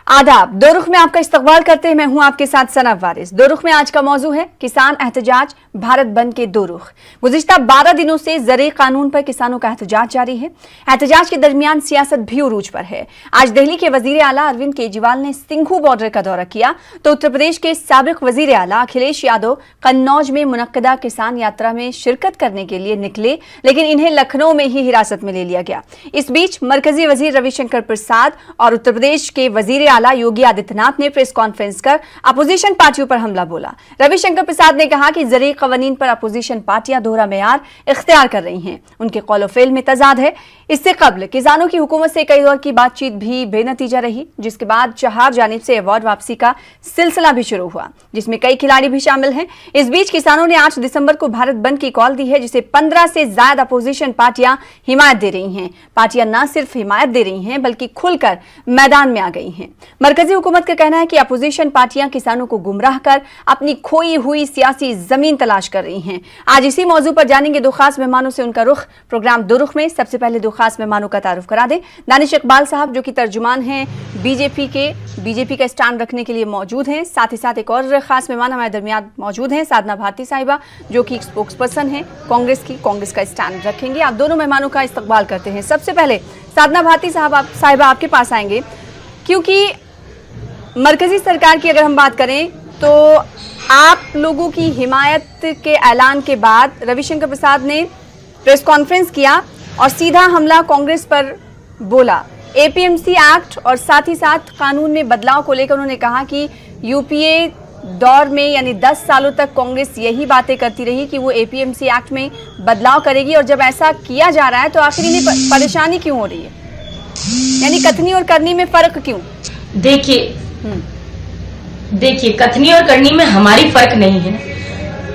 आदाब। दो रुख में आपका इस्तकबाल करते हैं। मैं हूं आपके साथ सना वारिस। दो रुख में आज का मौजू है किसान एहतजाज, भारत बंद के दो रुख। गुज़िश्ता 12 दिनों से ज़रे कानून पर किसानों का एहतजाज जारी है। एहतजाज के दरमियान सियासत भी उरूज पर है। आज दिल्ली के वजीर आला अरविंद केजरीवाल ने सिंघू बॉर्डर का दौरा किया तो उत्तर प्रदेश के साबिक वजीर आला अखिलेश यादव कन्नौज में मुनक्कदा किसान यात्रा में शिरकत करने के लिए निकले, लेकिन इन्हें लखनऊ में ही हिरासत में ले लिया गया। इस बीच मरकजी वजीर रविशंकर प्रसाद और उत्तर प्रदेश के वजीर आला योगी आदित्यनाथ ने प्रेस कॉन्फ्रेंस कर अपोजिशन पार्टियों पर हमला बोला। रविशंकर प्रसाद ने कहा कि ज़रूरी कवानीन पर अपोजिशन पार्टियां दोहरा मेयार इख्तियार कर रही हैं, उनके कौल फेल में तजाद है। इससे कबल किसानों की हुकूमत से कई दौर की बातचीत भी बेनतीजा रही, जिसके बाद चहार जानिब से अवार्ड वापसी का सिलसिला भी शुरू हुआ, जिसमें कई खिलाड़ी भी शामिल हैं। इस बीच किसानों ने 8 दिसंबर को भारत बंद की कॉल दी है, जिसे 15 से ज्यादा अपोजिशन पार्टियां हिमायत दे रही हैं। पार्टियां न सिर्फ हिमायत दे रही हैं बल्कि खुलकर मैदान में आ गई हैं। मरकजी हुकूमत का कहना है कि अपोजिशन पार्टियां किसानों को गुमराह कर अपनी खोई हुई सियासी जमीन तलाश कर रही हैं। आज इसी मौजू पर जानेंगे दो खास मेहमानों से उनका रुख। प्रोग्राम दो रुख में सबसे पहले दो खास मेहमानों का तारुफ करा दें। दानिश इकबाल साहब जो कि तर्जुमान हैं बीजेपी का स्टैंड रखने के लिए मौजूद हैं। साथ ही साथ एक और खास मेहमान हमारे दरमियान मौजूद हैं, साधना भारती साहिबा जो कि स्पोक्स पर्सन है कांग्रेस का स्टैंड रखेंगे। आप दोनों मेहमानों का इस्तकबाल करते हैं। सबसे पहले साधना भारती साहिबा आपके पास आएंगे, क्योंकि मरकजी सरकार की अगर हम बात करें तो आप लोगों की हिमायत के ऐलान के बाद रविशंकर प्रसाद ने प्रेस कॉन्फ्रेंस किया और सीधा हमला कांग्रेस पर बोला। एपीएमसी एक्ट और साथ ही साथ कानून में बदलाव को लेकर उन्होंने कहा कि यूपीए दौर में यानी 10 सालों तक कांग्रेस यही बातें करती रही कि वो एपीएमसी एक्ट में बदलाव करेगी, और जब ऐसा किया जा रहा है तो आखिर इन्हें परेशानी क्यों हो रही है, यानी कथनी और करनी में फर्क क्यों? देखिए कथनी और करनी में हमारी फर्क नहीं है।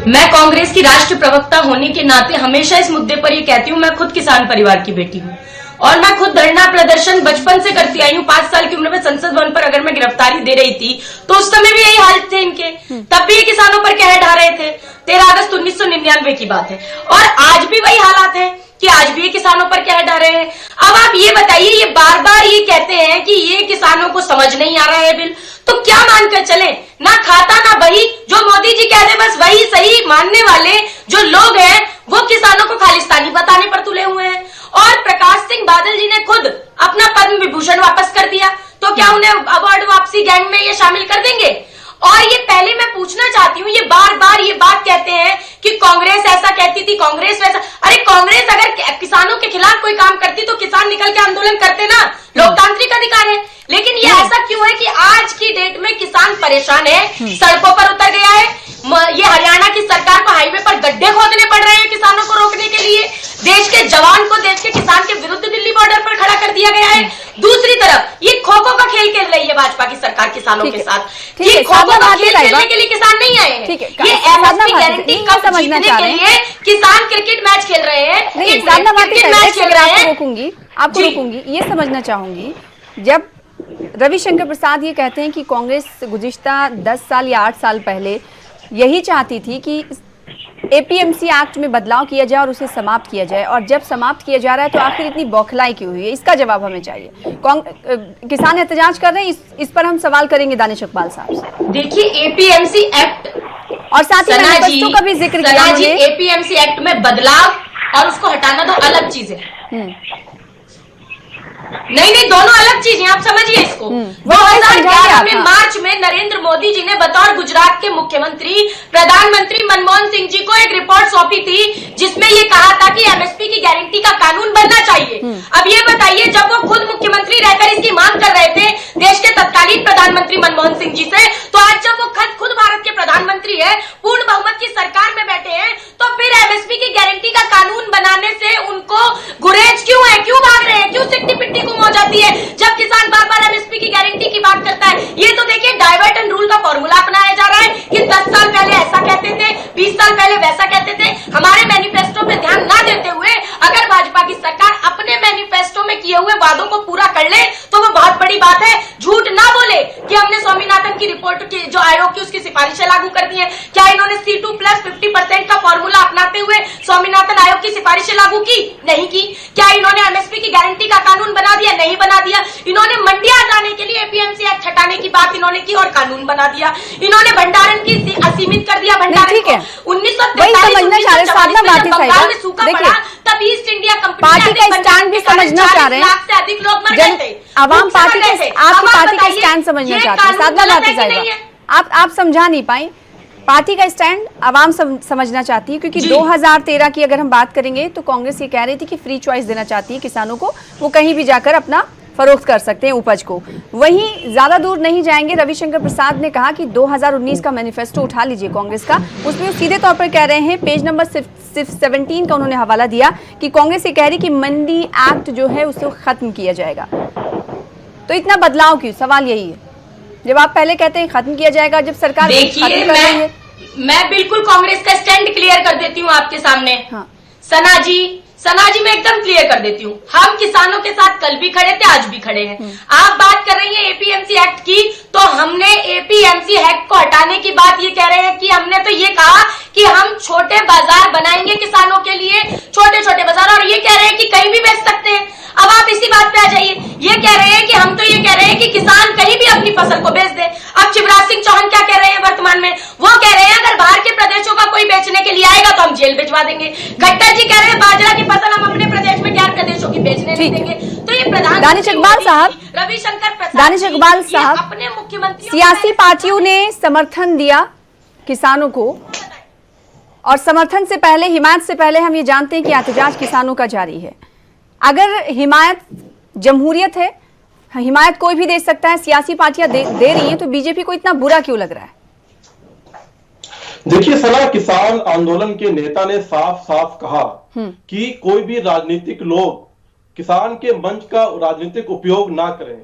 मैं कांग्रेस की राष्ट्रीय प्रवक्ता होने के नाते हमेशा इस मुद्दे पर ये कहती हूँ, मैं खुद किसान परिवार की बेटी हूँ और मैं खुद धरना प्रदर्शन बचपन से करती आई हूँ। 5 साल की उम्र में संसद भवन पर अगर मैं गिरफ्तारी दे रही थी तो उस समय भी यही हालत थे इनके, तब भी ये किसानों पर कह ढा रहे थे। 13 अगस्त 1999 की बात है और आज भी वही हालात है कि आज भी ये किसानों पर कह डा रहे हैं। अब आप ये बताइए, ये बार बार ये कहते हैं कि ये किसानों को समझ नहीं आ रहा है बिल, तो क्या मानकर चले? ना खाता ना बही, जो मोदी जी कह दे बस वही सही मानने वाले जो लोग हैं वो किसानों को खालिस्तानी बताने पर तुले हुए हैं। और प्रकाश सिंह बादल जी ने खुद अपना पद्म विभूषण वापस कर दिया, तो क्या उन्हें अवार्ड वापसी गैंग में ये शामिल कर देंगे? और ये पहले मैं पूछना चाहती हूँ, ये बार बार ये बात कहते हैं कि कांग्रेस ऐसा कहती थी, कांग्रेस वैसा। अरे कांग्रेस अगर किसानों के खिलाफ कोई काम करती तो किसान निकल के आंदोलन करते ना, लोकतांत्रिक अधिकार है। लेकिन ये ऐसा क्यों है कि आज की डेट में किसान परेशान है, सड़कों पर उतर गया है। ये हरियाणा की सरकार को हाईवे पर गड्ढे खोदने पड़ रहे हैं किसानों को रोकने के लिए। देश के जवान को देश के किसान के विरुद्ध दिल्ली बॉर्डर पर खड़ा कर दिया गया है। दूसरी तरफ ये खो-खो का खेल खेल रही है भाजपा की सरकार किसानों के साथ। ये खो-खो का खेल खेलने के लिए किसान नहीं आए हैं। ये एमएसपी गारंटी कब जीतने के लिए किसान क्रिकेट मैच खेल रहे हैं, क्रिकेट मैच खेल रहे हैं। आपको रोकूंगी, ये समझना चाहूंगी, जब रविशंकर प्रसाद ये कहते हैं कि कांग्रेस गुज़िश्ता 10 साल या 8 साल पहले यही चाहती थी कि एपीएमसी एक्ट में बदलाव किया जाए और उसे समाप्त किया जाए, और जब समाप्त किया जा रहा है तो आखिर इतनी बौखलाई क्यों हुई है? इसका जवाब हमें चाहिए। किसान एहतजाज कर रहे हैं, इस पर हम सवाल करेंगे दानिश इकबाल साहब से। देखिए एपीएमसी एक्ट और साथ ही मैनिफेस्टो का भी जिक्र किया है। एपीएमसी एक्ट में बदलाव और उसको हटाना दो अलग चीज है। नहीं, दोनों अलग चीजें, आप समझिए इसको। 2011 में मार्च में नरेंद्र मोदी जी ने बतौर गुजरात के मुख्यमंत्री प्रधानमंत्री मनमोहन सिंह जी को एक रिपोर्ट सौंपी थी, जिसमें ये कहा था कि एमएसपी की गारंटी का कानून बनना चाहिए। अब ये बताइए, जब वो खुद मुख्यमंत्री रहकर इसकी मांग कर रहे थे देश के तत्कालीन प्रधानमंत्री मनमोहन सिंह जी से, तो आज जब वो खुद भारत के प्रधानमंत्री है, पूर्ण बहुमत की सरकार में बैठे हैं, तो फिर एमएसपी की गारंटी का कानून बनाने से उनको गुरेज क्यों है? क्यों भाग रहे हैं? क्यों सिट्टी पिट्टी गुम हो जाती है जब किसान बार बार एमएसपी की गारंटी की बात करता है? ये तो देखिए डाइवर्ट एंड रूल का फॉर्मूला अपनाया जा रहा है कि 10 साल पहले ऐसा कहते थे, 20 साल पहले वैसा कहते थे। हमारे मैनिफेस्टो पे ध्यान ना देते हुए अगर भाजपा की सरकार अपने मैनिफेस्टो में किए हुए वादों को पूरा कर ले तो वो बहुत बड़ी बात है। झूठ ना बोले कि हमने स्वामीनाथन की रिपोर्ट की जो आयोग की उसकी सिफारिशें लागू कर दी है। क्या इन्होंने C2 प्लस 50% का फॉर्मूला अपनाते हुए स्वामीनाथन आयोग की सिफारिशें लागू की? नहीं की। क्या इन्होंने एमएसपी की गारंटी का कानून बना दिया? नहीं बना दिया। इन्होंने मंडियां हटाने के लिए एपीएमसी एक्ट हटाने इन्होंने की और कानून बना दिया। इन्होंने भंडारण की असीमित कर दिया भंडारण ठीक है, को। 1943 में बंगाल में सूखा पड़ा तब ईस्ट इंडिया कंपनी पार्टी का स्टैंड भी समझना चाह रहे हैं, 40 लाख से अधिक लोग मर गए थे। आवाम पार्टी का आपकी पार्टी का स्टैंड समझना चाहते हैं। साधना भारती साहिबा, आप समझा नहीं पाई पार्टी का स्टैंड आवाम समझना चाहती है, क्योंकि 2013 की अगर हम बात करेंगे तो कांग्रेस ये कह रही थी कि फ्री चॉइस देना चाहती है किसानों को, वो कहीं भी जाकर अपना फरोख्त कर सकते हैं उपज को। वहीं ज्यादा दूर नहीं जाएंगे, रविशंकर प्रसाद ने कहा कि 2019 का मैनिफेस्टो उठा लीजिए कांग्रेस का, उसमें वो सीधे तौर पर कह रहे हैं, पेज नंबर सिर्फ 17 का उन्होंने हवाला दिया कि कांग्रेस ये कह रही कि मंडी एक्ट जो है उसे खत्म किया जाएगा। तो इतना बदलाव क्यों? सवाल यही है, जब आप पहले कहते हैं खत्म किया जाएगा, जब सरकार खत्म कर रही है। मैं बिल्कुल कांग्रेस का स्टैंड क्लियर कर देती हूँ आपके सामने। हाँ। सना जी मैं एकदम क्लियर कर देती हूँ, हम किसानों के साथ कल भी खड़े थे, आज भी खड़े हैं। आप बात कर रही हैं एपीएमसी एक्ट की, तो हमने एपीएमसी एक्ट को हटाने की बात ये कह रहे हैं कि हमने तो ये कहा कि हम छोटे बाजार बनाएंगे किसानों के लिए, छोटे छोटे बाजार, और ये कह रहे हैं कि कहीं भी बेच सकते हैं। अब आप इसी बात पे आ जाइए, ये कह रहे हैं कि हम तो ये कह रहे हैं कि किसान कहीं भी अपनी फसल को बेच दे। अब शिवराज सिंह चौहान क्या कह रहे हैं वर्तमान में? वो कह रहे हैं अगर बाहर के प्रदेशों का कोई बेचने के लिए आएगा तो हम जेल भिजवा देंगे। खट्टर जी कह रहे हैं बाजरा की फसल हम अपने प्रदेश में गैर प्रदेशों की बेचने नहीं देंगे। तो ये प्रधान दानिश इकबाल साहब, रविशंकर प्रसाद, दानिश इकबाल साहब, अपने मुख्यमंत्री सियासी पार्टियों ने समर्थन दिया किसानों को, और समर्थन से पहले, हिमायत से पहले हम ये जानते हैं कि एहतजाज किसानों का जारी है। अगर हिमायत जमहूरियत है, हिमायत कोई भी दे सकता है, सियासी पार्टियां दे रही हैं, तो बीजेपी को इतना बुरा क्यों लग रहा है? देखिए सना, किसान आंदोलन के नेता ने साफ साफ कहा कि कोई भी राजनीतिक लोग किसान के मंच का राजनीतिक उपयोग ना करें।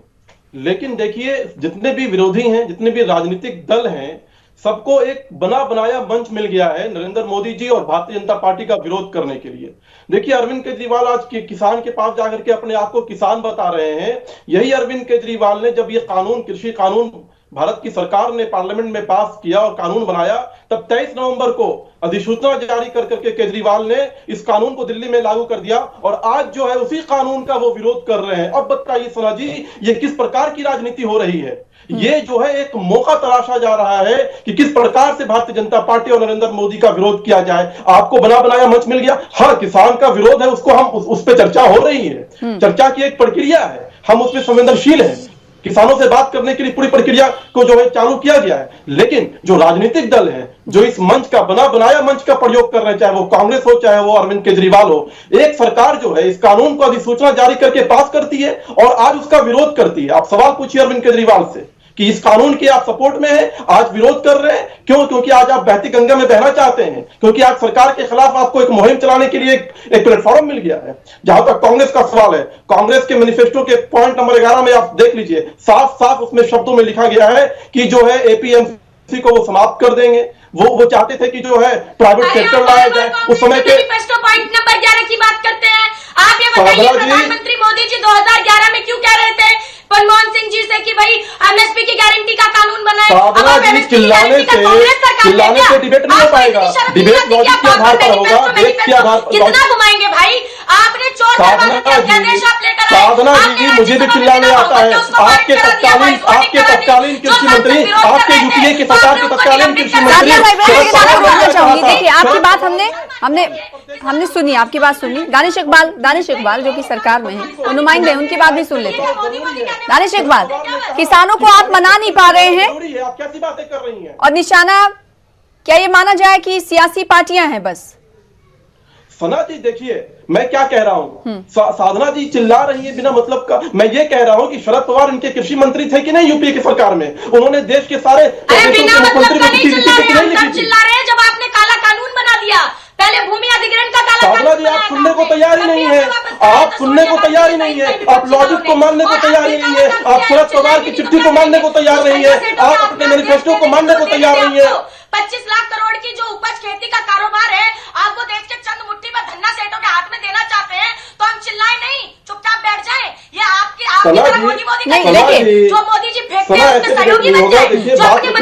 लेकिन देखिए, जितने भी विरोधी हैं, जितने भी राजनीतिक दल हैं, सबको एक बना बनाया मंच मिल गया है नरेंद्र मोदी जी और भारतीय जनता पार्टी का विरोध करने के लिए। देखिए, अरविंद केजरीवाल आज किसान के पास जाकर के अपने आप को किसान बता रहे हैं। यही अरविंद केजरीवाल ने जब ये कानून, कृषि कानून भारत की सरकार ने पार्लियामेंट में पास किया और कानून बनाया, तब 23 नवंबर को अधिसूचना जारी कर करके केजरीवाल ने इस कानून को दिल्ली में लागू कर दिया, और आज जो है उसी कानून का वो विरोध कर रहे हैं। अब बताइए सना जी, ये किस प्रकार की राजनीति हो रही है? ये जो है एक मौका तलाशा जा रहा है कि किस प्रकार से भारतीय जनता पार्टी और नरेंद्र मोदी का विरोध किया जाए। आपको बना बनाया मंच मिल गया। हर किसान का विरोध है, उसको हम उस पर चर्चा हो रही है, चर्चा की एक प्रक्रिया है, हम उसमें संवेदनशील हैं। किसानों से बात करने के लिए पूरी प्रक्रिया को जो है चालू किया गया है। लेकिन जो राजनीतिक दल हैं, जो इस मंच का, बना बनाया मंच का प्रयोग कर रहे हैं, चाहे वो कांग्रेस हो, चाहे वो अरविंद केजरीवाल हो, एक सरकार जो है इस कानून को अधिसूचना जारी करके पास करती है और आज उसका विरोध करती है। आप सवाल पूछिए अरविंद केजरीवाल से कि इस कानून के आप सपोर्ट में हैं, आज विरोध कर रहे हैं, क्यों? क्योंकि आज आप बहती गंगा में बहना चाहते हैं, क्योंकि आज सरकार के खिलाफ आपको एक मुहिम चलाने के लिए एक प्लेटफॉर्म मिल गया है। जहां तक कांग्रेस का सवाल है, कांग्रेस के मैनिफेस्टो के पॉइंट नंबर 11 में आप देख लीजिए, साफ साफ उसमें शब्दों में लिखा गया है कि जो है एपीएमसी को वो समाप्त कर देंगे। वो चाहते थे कि जो है प्राइवेट सेक्टर लाया जाए। उस समय के पॉइंट नंबर 11 की बात करते हैं। आप ये बताइए, प्रधानमंत्री मोदी जी 2011 में क्यों कह रहे थे मनमोहन सिंह जी से कि भाई एमएसपी की गारंटी का कानून बनाए? चिल्लाने से डिबेट नहीं हो पाएगा। डिबेट लॉजिक के आधार पर होगा, देश के आधार पर। कितना घुमाएंगे भाई? आपने साधना जी, मुझे भी चिल्लाने आता है। आपके तत्कालीन कृषि मंत्री, आपके यूपीए की सरकार के तत्कालीन कृषि मंत्री। देखिए, आपकी बात हमने सुनी, आपकी बात सुनी। दानिश इकबाल जो कि सरकार में है, वो नुमाइंदे, उनकी बात भी सुन लेते हैं। दानिश इकबाल, किसानों को आप मना नहीं पा रहे हैं, आप कैसी बातें कर रही हैं? और निशाना क्या ये माना जाए कि सियासी पार्टियां हैं बस? सना जी देखिए, मैं क्या कह रहा हूं, साधना जी चिल्ला रही है बिना मतलब का। मैं ये कह रहा हूं कि शरद पवार इनके कृषि मंत्री थे कि नहीं यूपीए की सरकार में? उन्होंने देश के सारे मुख्यमंत्री चिल्ला रहे हैं जब आपने काला कानून बना दिया। पहले भूमि अधिग्रहण का काला साधना जी, आप सुनने को तैयार ही नहीं है, आप सुनने को तैयार ही नहीं है, आप लॉजिक को मानने को तैयार ही नहीं है, आप शरद पवार की चिट्ठी को मानने को तैयार नहीं है, आप अपने मैनिफेस्टो को मानने को तैयार नहीं है। 25 लाख करोड़ की जो उपज खेती का कारोबार है, आपको देश के चंद मुट्ठी में धन्ना सेठों के हाथ में देना चाहते हैं, तो हम चिल्लाए नहीं, चुपचाप बैठ जाए। ये आपकी तरह मोदी नहीं, देखिए, जो मोदी जी फेंकते हैं उसके सहयोगी बन जाए।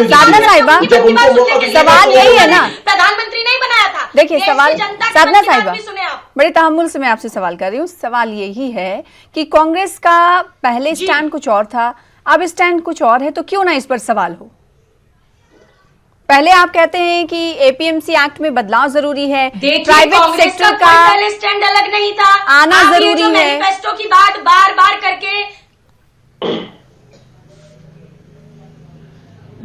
साधना साहिबा, सवाल यही है ना, प्रधानमंत्री नहीं बनाया था। देखिए सवाल, साधना साहिबा, बड़े तहम्मुल से मैं आपसे सवाल कर रही हूँ। सवाल यही है कि कांग्रेस का पहले स्टैंड कुछ और था, अब स्टैंड कुछ और है तो क्यों ना इस पर सवाल हो। पहले आप कहते हैं कि एपीएमसी एक्ट में बदलाव जरूरी है, प्राइवेट सेक्टर का स्टैंड अलग नहीं था, आना जरूरी है। मैनिफेस्टो की बात बार बार करके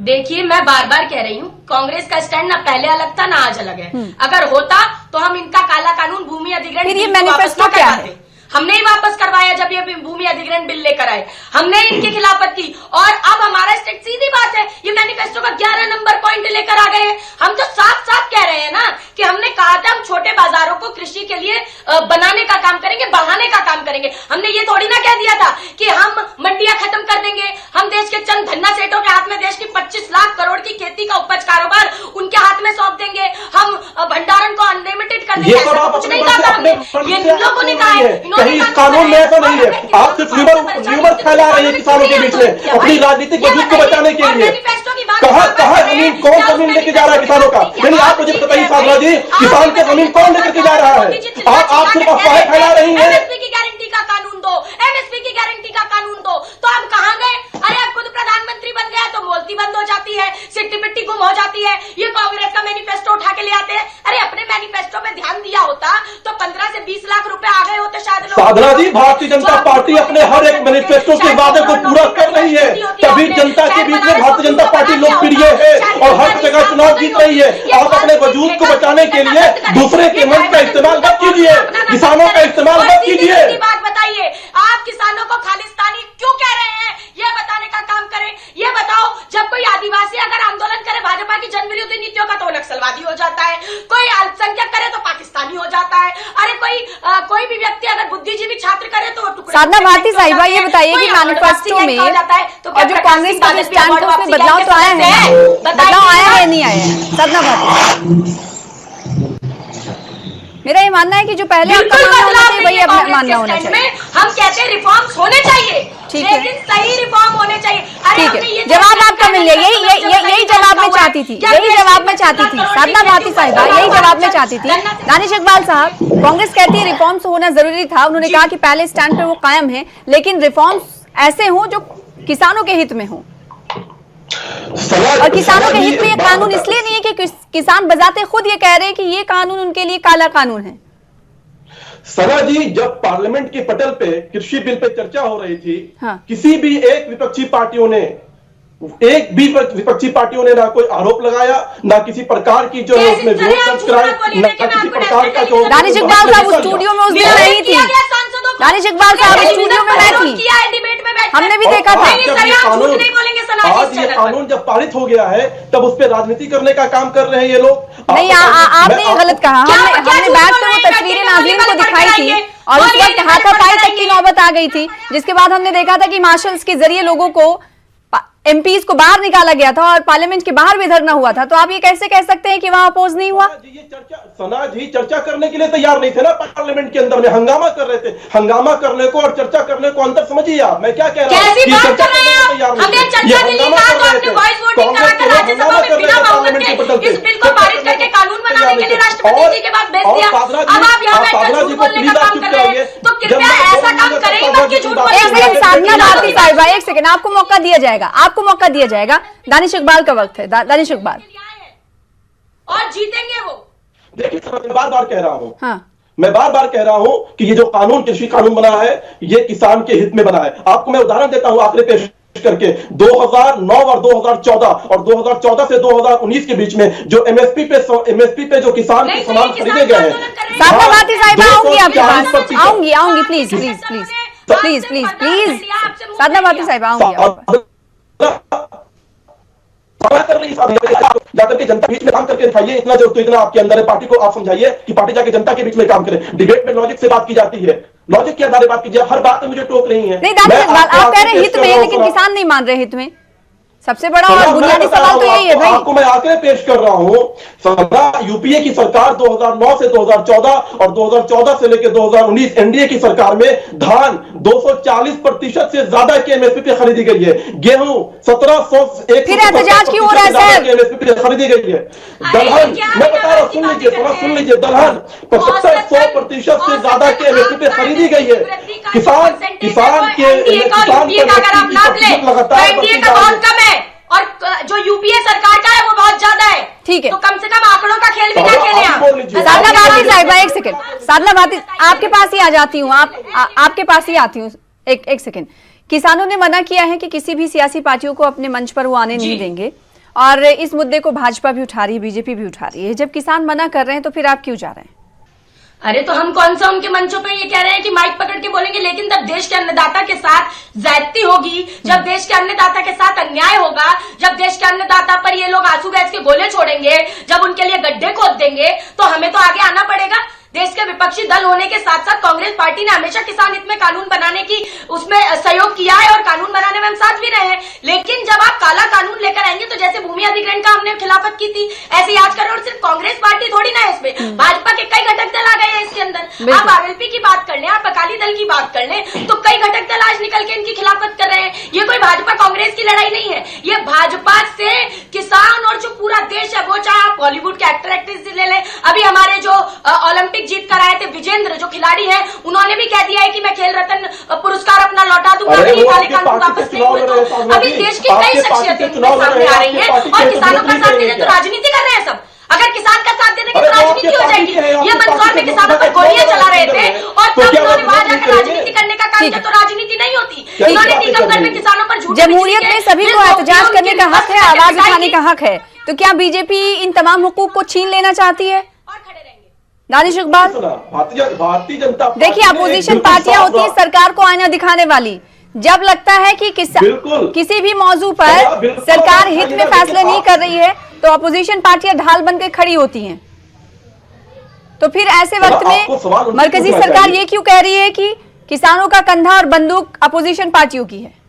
देखिए, मैं बार बार कह रही हूँ, कांग्रेस का स्टैंड ना पहले अलग था ना आज अलग है। अगर होता तो हम इनका काला कानून भूमि अधिग्रहण फिर ये बिल को वापस मैनिफेस्टो ना क्या करवाते। है? हमने ही वापस करवाया जब ये भूमि अधिग्रहण बिल लेकर आए, हमने इनकी खिलाफत की। और अब हमारा स्टेट, सीधी बात है, ये मैनिफेस्टो का 11 नंबर पॉइंट लेकर आ गए हैं। हम तो साफ साफ कह रहे हैं ना कि हमने कहा था हम छोटे बाजारों को कृषि के लिए बनाने का काम करेंगे, बढ़ाने का काम करेंगे। हमने ये थोड़ी ना कह दिया था कि हम मंडियां खत्म कर देंगे, हम देश के चंद धन्ना सेठों के हाथ में देश की 25 लाख करोड़ की खेती का उपज कारोबार उनके हाथ में सौंप देंगे, हम भंडारण को अनलिमिटेड कर देंगे। ऐसा कुछ नहीं कहा था हमने, ये इन लोगों ने कहा है। कहीं इस कानून में ऐसा नहीं है। आप सिर्फ र्यूमर फैला रहे हैं किसानों के बीच में अपनी राजनीतिक वजूद को बचाने के लिए। कहा जमीन, कौन जमीन लेके जा रहा है किसानों का? यानी आप मुझे बताइए साधना जी, किसान की जमीन कौन लेकर के जा रहा है? आप सिर्फ अफवाहें फैला रही हैं। एमएसपी की गारंटी का कानून दो, एमएसपी की गारंटी का कानून दो, तो आप कहां गए? अरे आप खुद प्रधानमंत्री बन गया तो बोलती बंद हो जाती है, सिट्टी पिट्टी गुम हो जाती है। ये कांग्रेस का मैनिफेस्टो उठा के ले आते हैं। अरे अपने मैनिफेस्टो पे ध्यान दिया होता तो 15 से 20 लाख रुपए आ गए होते शायद। साधना जी, भारतीय जनता पार्टी अपने हर एक मैनिफेस्टो के वादे को पूरा कर रही है, तभी जनता के बीच में भारतीय जनता पार्टी लोकप्रिय है और हर जगह चुनाव जीत रही है। आप अपने वजूद को बचाने के लिए दूसरे के मंच का इस्तेमाल मत कीजिए, किसानों का इस्तेमाल मत कीजिए। बात बताइए, आप किसानों को खालिस्तानी क्यों कह रहे हैं, यह बताने का काम करें। यह बताओ, जब कोई आदिवासी अगर आंदोलन करे भाजपा की जन विरोधी नीतियों का तो नक्सलवादी हो जाता है, कोई अल्पसंख्यक करे तो पाकिस्तानी हो जाता है। अरे कोई भी व्यक्ति अगर बुद्धिजीवी छात्र करे तो साधना भारती साहिबा, ये बताइए कि मैनिफेस्टो में और जो कांग्रेस का स्टैंड है उसमें बदलाव तो आया है, बदलाव आया है नहीं आया है? साधना भारती, मेरा ये मानना है कि जो पहले आपका मानना होना चाहिए वही अब मानना होना चाहिए। हम कहते हैं रिफॉर्म्स होने चाहिए, लेकिन सही रिफॉर्म होने चाहिए। ठीक है, जवाब आपका मिल गया। यही जवाब मैं चाहती थी, यही जवाब मैं चाहती थी। साधना भारती साहिबा, यही जवाब मैं चाहती थी। दानिश इकबाल साहब, कांग्रेस कहती है रिफॉर्म्स होना जरूरी था। उन्होंने कहा कि पहले स्टैंड पे वो कायम है, लेकिन रिफॉर्म्स ऐसे हों जो किसानों के हित में हो। और किसानों के हित में ये कानून इसलिए नहीं है कि किसान बजाते खुद ये कह रहे हैं कि ये कानून उनके लिए काला कानून है। सना जी, जब पार्लियामेंट के पटल पे कृषि बिल पे चर्चा हो रही थी, हाँ। किसी भी एक विपक्षी पार्टियों ने ना कोई आरोप लगाया, ना किसी प्रकार की जो है उसमें विरोध दर्ज कराया, ना किसी प्रकार का जो। दानिश इकबाल साहब उस स्टूडियो में उस दिन नहीं थी। दानिश इकबाल साहब उस स्टूडियो में मैं थी, हमने भी देखा था। आज ये कानून जब पारित हो गया है तब उस पर राजनीति करने का काम कर रहे हैं ये लोग। नहीं, आपने ये गलत कहा। हमने बैठ कर वो तस्वीरें नाज़रीन को दिखाई थी और उस वक्त हाथापाई तक की नौबत आ गई थी, जिसके बाद हमने देखा था कि मार्शल्स के जरिए लोगों को, एमपीज को बाहर निकाला गया था और पार्लियामेंट के बाहर भी धरना हुआ था। तो आप ये कैसे कह सकते हैं कि वहां अपोज नहीं हुआ? सना जी चर्चा करने के लिए तैयार नहीं थे ना पार्लियामेंट के अंदर में, हंगामा कर रहे थे। हंगामा करने को और चर्चा करने को अंतर समझिए आप। मैं क्या कह रहा हूँ, हमने चर्चा के लिए कहा तो आपने वॉइस वोटिंग कराकर राज्यसभा में बिना बहुमत के इस बिल को पारित करके कानून बनाने के लिए राष्ट्रपति जी के पास भेज दिया। अब आप यहाँ बैठकर झूठ बोलने का काम कर रहे हैं, तो कृपया ऐसा काम करें मत कि झूठ बोलने। एक सेकंड साधना भारती साहिबा, एक सेकंड, आपको मौका दिया जाएगा, आपको मौका दिया जाएगा। दानिश इकबाल का वक्त है। दानिश इकबाल, और जीतेंगे वो। देखिए, मैं बार बार कह रहा हूँ, हाँ, मैं बार बार कह रहा हूं कि ये जो कानून, कृषि कानून बना है, ये किसान के हित में बना है। आपको मैं उदाहरण देता हूं आंकड़े पेश करके। 2009 और 2014 और 2014 से 2019 के बीच में जो एमएसपी पे जो किसान के सामान खरीदे गए हैं। साधना भारती साहिबा, आऊंगी आपके पास, आऊंगी please please please please please please Sadhana Bharati Sahiba, आऊंगी। कर रही जाकर के जनता के बीच में काम करके दिखाइए। इतना जो तो इतना आपके अंदर है, पार्टी को आप समझाइए कि पार्टी जाके जनता के बीच में काम करे। डिबेट में लॉजिक से बात की जाती है, लॉजिक के आधार बात कीजिए। हर बात में मुझे टोक रही है। नहीं दानिश इकबाल, आप कह रहे हैं हित में, लेकिन किसान नहीं मान रहे हित में। सबसे बड़ा और बुनियादी सवाल तो यही है भाई। आपको मैं आंकड़े पेश कर रहा हूं। यूपीए की सरकार 2009 से 2014 और 2014 से लेकर 2019 एनडीए की सरकार में धान 240% से ज्यादा की एमएसपी पे खरीदी गई है। गेहूं 1700 फिर एहतजाज क्यों हो रहा है सर? एमएसपी पे खरीदी गई है। दलहन, मैं बता रहा हूं, सुन लीजिए, दलहन 75-100% से ज्यादा की एमएसपी पे खरीदी गई है। किसान लगातार और जो यूपीए सरकार का है वो बहुत ज्यादा है। ठीक है, तो कम से कम आंकड़ों का खेल भी क्या खेलें आप? साधना भारती साहिबा एक सेकंड, साधना भारती आपके पास ही आ जाती हूँ, आपके पास ही आती हूँ। एक सेकंड, किसानों ने मना किया है कि किसी भी सियासी पार्टियों को अपने मंच पर वो आने नहीं देंगे, और इस मुद्दे को भाजपा भी उठा रही है, बीजेपी भी उठा रही है। जब किसान मना कर रहे हैं तो फिर आप क्यों जा रहे हैं? अरे तो हम कौन सा उनके मंचों पे ये कह रहे हैं कि माइक पकड़ के बोलेंगे, लेकिन जब देश के अन्नदाता के साथ ज्यादती होगी, जब देश के अन्नदाता के साथ अन्याय होगा, जब देश के अन्नदाता पर ये लोग आंसू गैस के गोले छोड़ेंगे, जब उनके लिए गड्ढे खोद देंगे, तो हमें तो आगे आना पड़ेगा। देश के विपक्षी दल होने के साथ साथ कांग्रेस पार्टी ने हमेशा किसान हित में कानून बनाने की उसमें सहयोग किया है और कानून बनाने में हम साथ भी रहे हैं। लेकिन जब आप काला कानून लेकर आएंगे तो जैसे भूमि अधिग्रहण का हमने खिलाफत की थी, ऐसे आज कर, और सिर्फ कांग्रेस पार्टी थोड़ी ना है इसमें, भाजपा के कई घटक दल आ गए हैं इसके अंदर। आप आरएलपी की बात कर लें, आप अकाली दल की बात कर लें, तो कई घटक दल आज निकल के इनकी खिलाफत कर रहे हैं। ये कोई भाजपा कांग्रेस की लड़ाई नहीं है, ये भाजपा से किसान और जो पूरा देश है, वो चाहे आप बॉलीवुड के एक्टर एक्ट्रेस ले लें। अभी हमारे जो ओलंपिक जीत कर आए थे विजेंद्र, जो खिलाड़ी है, उन्होंने भी कह दिया है कि मैं खेल रत्न पुरस्कार अपना लौटा दूंगा अगर ये काले कानून वापस नहीं हुए तो। अभी देश की कई शख्सियतें सामने आ रही हैं और किसानों का साथ देने तो राजनीति कर रहे हैं सब। अगर किसान का साथ देने की तो राजनीति हो जाएगी। ये मंदसौर में किसानों पर गोलियां चला रहे थे और तब उन्होंने वहां जाकर राजनीति करने का काम किया, तो राजनीति नहीं होती। इन्होंने टीकमगढ़ में किसानों पर झूठ। जमहूरियत में सभी को एहतजाज करने का हक है, आवाज उठाने का हक है, तो क्या बीजेपी इन तमाम हुकूक को छीन लेना चाहती है? दानिश इकबाल, भारतीय जनता, देखिए अपोजिशन पार्टियां होती है सरकार को आईना दिखाने वाली। जब लगता है कि किसी भी मौजू पर सरकार हित में फैसले नहीं कर रही है तो अपोजिशन पार्टियां ढाल बनकर खड़ी होती हैं। तो फिर ऐसे वक्त में मरकजी सरकार ये क्यों कह रही है कि किसानों का कंधा और बंदूक अपोजिशन पार्टियों की है?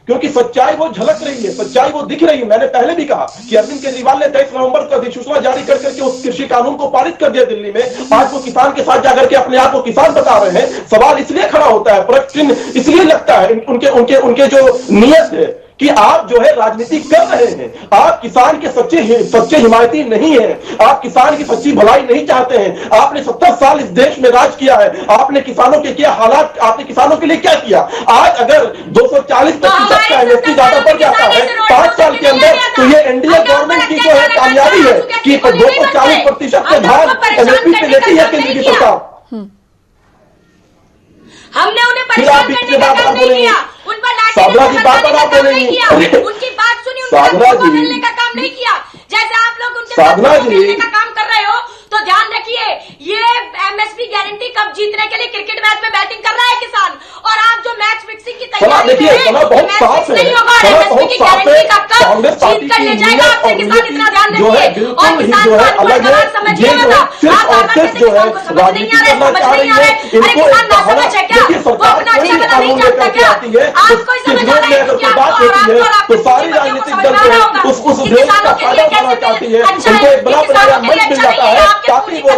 क्योंकि सच्चाई वो झलक रही है, सच्चाई वो दिख रही है। मैंने पहले भी कहा कि अरविंद केजरीवाल ने 23 नवंबर को अधिसूचना जारी कर करके उस कृषि कानून को पारित कर दिया दिल्ली में। आज वो किसान के साथ जाकर के अपने आप को किसान बता रहे हैं। सवाल इसलिए खड़ा होता है, प्रश्न इसलिए लगता है उनके जो नियत है कि आप जो है राजनीति कर रहे हैं, आप किसान के सच्चे हिमायती नहीं हैं, आप किसान की सच्ची भलाई नहीं चाहते हैं। आपने 70 साल इस देश में राज किया है, आपने किसानों के क्या हालात, आपने किसानों के लिए क्या किया? आज अगर 240% का एमएसपी ज्यादा बढ़ जाता है 5 साल के अंदर, तो ये एनडीए गवर्नमेंट की जो है कामयाबी है कि 240% के धान एमएसपी पे लेती है केंद्र की सरकार। हमने उन्हें परेशान करने का काम नहीं किया, उन पर साधना जी बात पर आप बोलेंगी, उनकी बात सुनी, उनका बदलने का काम नहीं किया। जैसे आप लोग उनके साथ बदलने का काम कर रहे हो, तो ध्यान रखिए ये एमएसपी गारंटी कब जीतने के लिए क्रिकेट मैच में बैटिंग कर रहा है किसान, और आप जो मैच फिक्सिंग की तैयारी में नहीं होगा, एमएसपी की गारंटी का कब जीत कर ले जाएगा आपसे किसान, इतना ध्यान रखिए। और किसान को अनपढ़ समझिए मत, आप बार-बार कहते किसान को समझ नहीं आ रहा है, समझ नहीं आ रहा है। अरे किसान ना समझ है क्या? वो अपना अच्छा भला नहीं जानता क्या? आपको ही समझ आ रहा है कि आपको और आपको और आपके राजनीतिक दल को उस देश का फायदा उठाना चाहती है, उनको एक बड़ा बनाया मंच मिल जाता है ताकि वो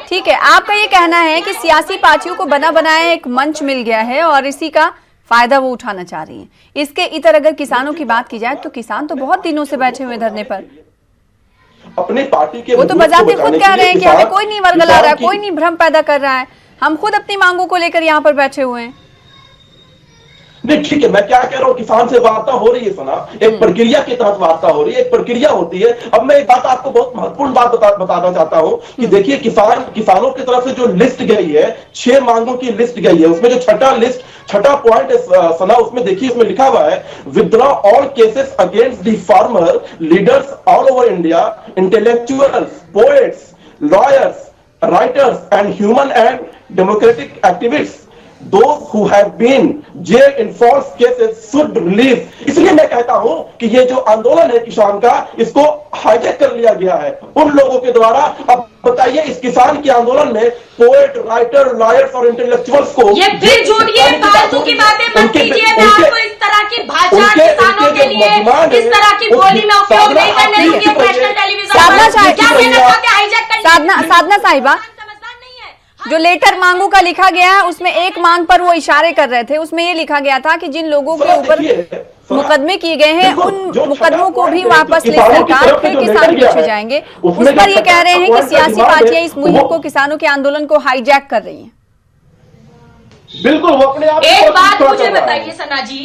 ठीक है, आपका ये कहना है कि सियासी पार्टियों को बना बनाया एक मंच मिल गया है और इसी का फायदा वो उठाना चाह रही हैं। इसके इतर अगर किसानों की बात की जाए तो किसान तो बहुत दिनों से बैठे हुए धरने पर, अपनी पार्टी के वो तो बजाते खुद कह रहे हैं कि हमें कोई नहीं वर्गला रहा है, कोई नहीं भ्रम पैदा कर रहा है, हम खुद अपनी मांगों को लेकर यहाँ पर बैठे हुए हैं। नहीं ठीक है, मैं क्या कह रहा हूँ, किसान से वार्ता हो रही है सना, एक प्रक्रिया के तहत वार्ता हो रही है, एक प्रक्रिया होती है। अब मैं एक बात आपको बहुत महत्वपूर्ण बात बताना चाहता हूँ कि देखिए किसानों की तरफ से जो लिस्ट गई है, 6 मांगों की लिस्ट गई है, उसमें जो छठा पॉइंट है सना, उसमें देखिए उसमें लिखा हुआ है withdraw all cases against the farmer leaders all over India, intellectuals, poets, lawyers, writers and human and democratic activists those who have been jail in false cases should release। इसलिए मैं कहता हूं कि ये जो आंदोलन है किसान का, इसको हाईजैक कर लिया गया है उन लोगों के द्वारा। अब बताइए, इस किसान के आंदोलन में पोएट, राइटर, लॉयर्स और इंटेलेक्चुअल्स को ये फिर झूठ, ये फालतू की बातें मत कीजिए। मैं आपको इस तरह की भाषा किसानों के लिए, इस तरह की बोली में उपयोग नहीं करने दूंगी नेशनल टेलीविजन। साधना साहिबा, जो लेटर मांगू का लिखा गया है उसमें एक मांग पर वो इशारे कर रहे थे। उसमें ये लिखा गया था कि जिन लोगों के ऊपर मुकदमे किए गए हैं उन मुकदमों को भी वापस ले सरकार, फिर किसान पीछे जाएंगे। उस पर ये कह रहे हैं कि सियासी पार्टियां इस मुहिम को, किसानों के आंदोलन को हाईजैक कर रही हैं। बिल्कुल, वो अपने आप एक बात मुझे बताइए सना जी,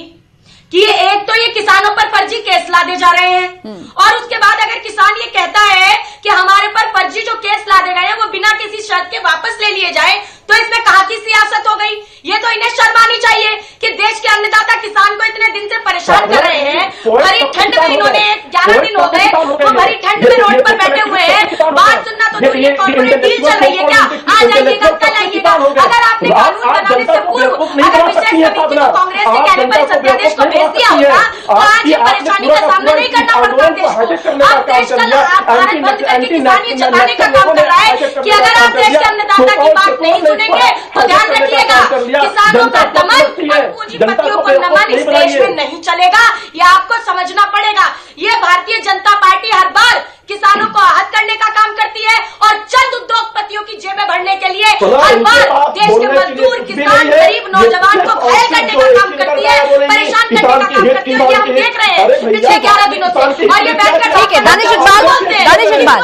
कि एक तो ये किसानों पर फर्जी केस लादे जा रहे हैं, और उसके बाद अगर किसान ये कहता है कि हमारे पर फर्जी जो केस लादे गए हैं वो बिना किसी शर्त के वापस ले लिए जाए, तो इसमें कहां की सियासत हो गई? ये तो इन्हें शर्म आनी चाहिए कि देश के अन्नदाता किसान को इतने दिन से परेशान कर रहे हैं। भरी ठंड में इन्होंने 11 दिन हो गए, वो भरी ठंड में रोड पर बैठे हुए हैं। बात सुनना तो दूसरी कॉर्पोरेट डील चल रही है क्या? आज आइएगा, कल आइएगा। अगर आपने कानून बनाने से पूर्व अगर विशेष समिति को कांग्रेस के कहने पर इस अध्यादेश को भेज दिया होगा तो आज ये परेशानी का सामना नहीं करना पड़ता देश को। अब देश कल भारत बंद करके किसान ये जताने का काम कर रहा है कि अगर आप देश के अन्नदाता की बात नहीं सुनेंगे तो ध्यान रखिएगा, किसानों का दमन और पूंजीपतियों को नमन इस देश में नहीं चलेगा। ये आपको समझना पड़ेगा। ये भारतीय जनता पार्टी हर बार किसानों को आहत करने का काम करती है और चंद उद्योगपतियों की जेबें भरने के लिए हर बार देश के मजदूर, किसान, गरीब नौजवान को घायल करने का काम करती है, परेशान करने का काम करती है। ये हम देख रहे हैं पिछले 11 दिनों से। और ये बैठकर ठीक है दानिश इकबाल,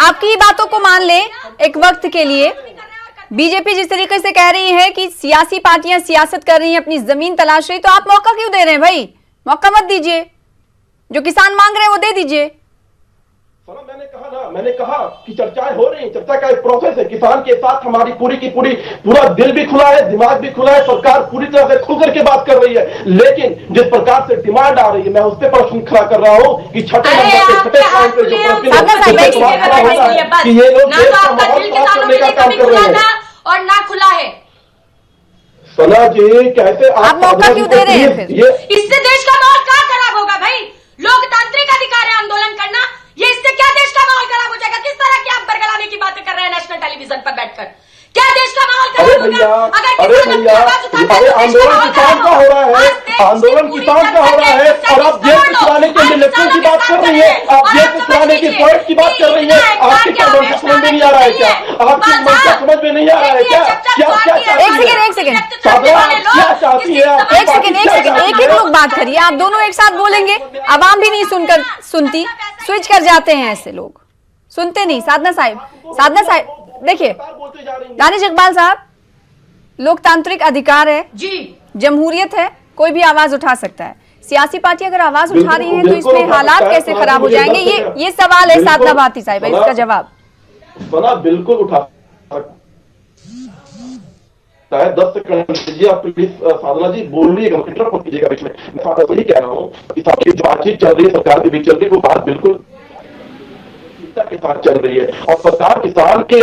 आपकी बातों को मान ले एक वक्त के लिए। बीजेपी जिस तरीके से कह रही है कि सियासी पार्टियां सियासत कर रही हैं, अपनी जमीन तलाश रही, तो आप मौका क्यों दे रहे हैं भाई? मौका मत दीजिए, जो किसान मांग रहे हैं वो दे दीजिए। मैंने कहा कि चर्चाएं हो रही हैं, चर्चा का एक प्रोसेस है। किसान के साथ हमारी पूरा दिल भी खुला है, दिमाग भी खुला है। सरकार पूरी तरह से खुल करके बात कर रही है, लेकिन जिस प्रकार से डिमांड आ रही है, मैं उस पर प्रश्न खड़ा कर रहा हूं कि छठे नंबर पे, छठे पॉइंट पे जो प्रश्न कि ये लोग देश का माहौल साफ करने का काम कर रहे हैं और ना खुला है। सना जी, कैसे आप मौका क्यों दे रहे हैं फिर? इससे देश का माहौल क्या खराब होगा भाई? लोकतांत्रिक अधिकार है आंदोलन करना, ये इससे क्या देश का माहौल खराब हो जाएगा? किस तरह की आप बरगलाने की बातें कर रहे हैं नेशनल टेलीविजन पर बैठकर? क्या देश का माहौल खराब होगा? अगर आंदोलन किसान का हो रहा है, आंदोलन किसान का हो रहा है, और आप जेल से छुड़ाने के इलेक्शन की बात कर रही है, आप जेल से छुड़ाने की पॉइंट की बात कर रही है। आपकी क्या समझ में नहीं आ रहा है? क्या आपकी मंशा समझ में नहीं आ रहा है? क्या एक सेकेंड क्या चाहती है? एक लोग बात करिए, आप दोनों एक साथ बोलेंगे, आवाम भी नहीं सुनती, स्विच कर जाते हैं ऐसे लोग, सुनते नहीं। साधना साहिब देखिए, दानिश इकबाल साहब, लोकतांत्रिक अधिकार है जी, जमहूरियत है, कोई भी आवाज उठा सकता है। सियासी पार्टी अगर आवाज उठा रही है तो इसमें हालात कैसे खराब हो जाएंगे? ये सवाल है साधना भारती साहिबा, इसका जवाब। बिल्कुल उठा 10 सेकंड दीजिए आप प्लीज। साधना जी बोल रही है, इंटरप्ट मत कीजिएगा बीच में। मैं वही कह रहा हूँ कि जो बातचीत चल रही है सरकार के बीच चल रही है, वो बात बिल्कुल के साथ चल रही है। और सरकार किसान के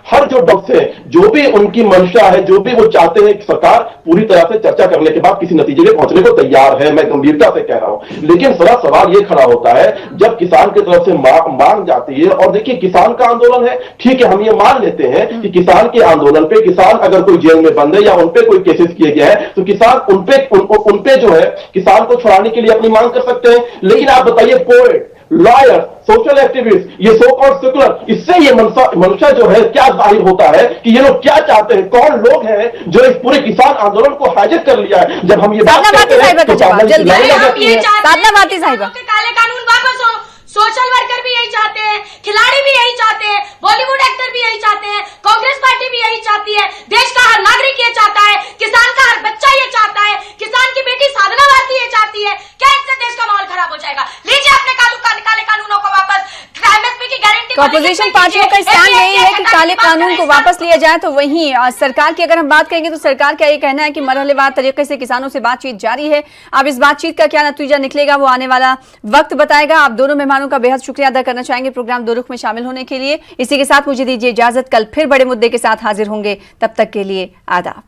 हर जो डॉक्टर है, जो भी उनकी मंशा है, जो भी वो चाहते हैं, सरकार पूरी तरह से चर्चा करने के बाद किसी नतीजे पे पहुंचने को तैयार है। मैं गंभीरता से कह रहा हूं। लेकिन थोड़ा सवाल ये खड़ा होता है जब किसान की तरफ से मांग जाती है। और देखिए, किसान का आंदोलन है, ठीक है, हम ये मान लेते हैं कि किसान के आंदोलन पे, किसान अगर कोई जेल में बंद है या उनपे कोई केसेस किए गए हैं तो किसान उनपे जो है किसान को छुड़ाने के लिए अपनी मांग कर सकते हैं। लेकिन आप बताइए, पोएट, लॉयर, सोशल एक्टिविस्ट, ये सो कॉल्ड सेकुलर, इससे ये मनुष्य जो है क्या जाहिर होता है कि ये लोग क्या चाहते हैं? कौन लोग हैं जो इस पूरे किसान आंदोलन को हाईजैक कर लिया है? जब हम ये साधना भारती साहिबा का जवाब जल्दी। साधना भारती साहिबा, काले कानून वापस हो। सोशल वर्कर भी यही चाहते हैं, खिलाड़ी भी यही चाहते हैं, बॉलीवुड एक्टर भी यही चाहते हैं, कांग्रेस पार्टी भी यही चाहती है, देश का हर नागरिक ये चाहता है, किसान का हर बच्चा ये चाहता है, किसान की बेटी साधना भारती ये चाहती है। क्या इससे देश का माहौल खराब हो जाएगा? लीजिए अपने काले कानूनों को वापस। एमएसपी की गारंटी, अपोजिशन पार्टियों का स्टैंड यही है कि काले कानून को वापस लिया जाए। तो वहीं सरकार की अगर हम बात करेंगे तो सरकार का ये कहना है कि मरहलेवार तरीके से किसानों से बातचीत जारी है। अब इस बातचीत का क्या नतीजा निकलेगा वो आने वाला वक्त बताएगा। आप दोनों मेहमानों का बेहद शुक्रिया अदा करना चाहेंगे प्रोग्राम दो रुख में शामिल होने के लिए। इसी के साथ मुझे दीजिए इजाजत, कल फिर बड़े मुद्दे के साथ हाजिर होंगे, तब तक के लिए आदाब।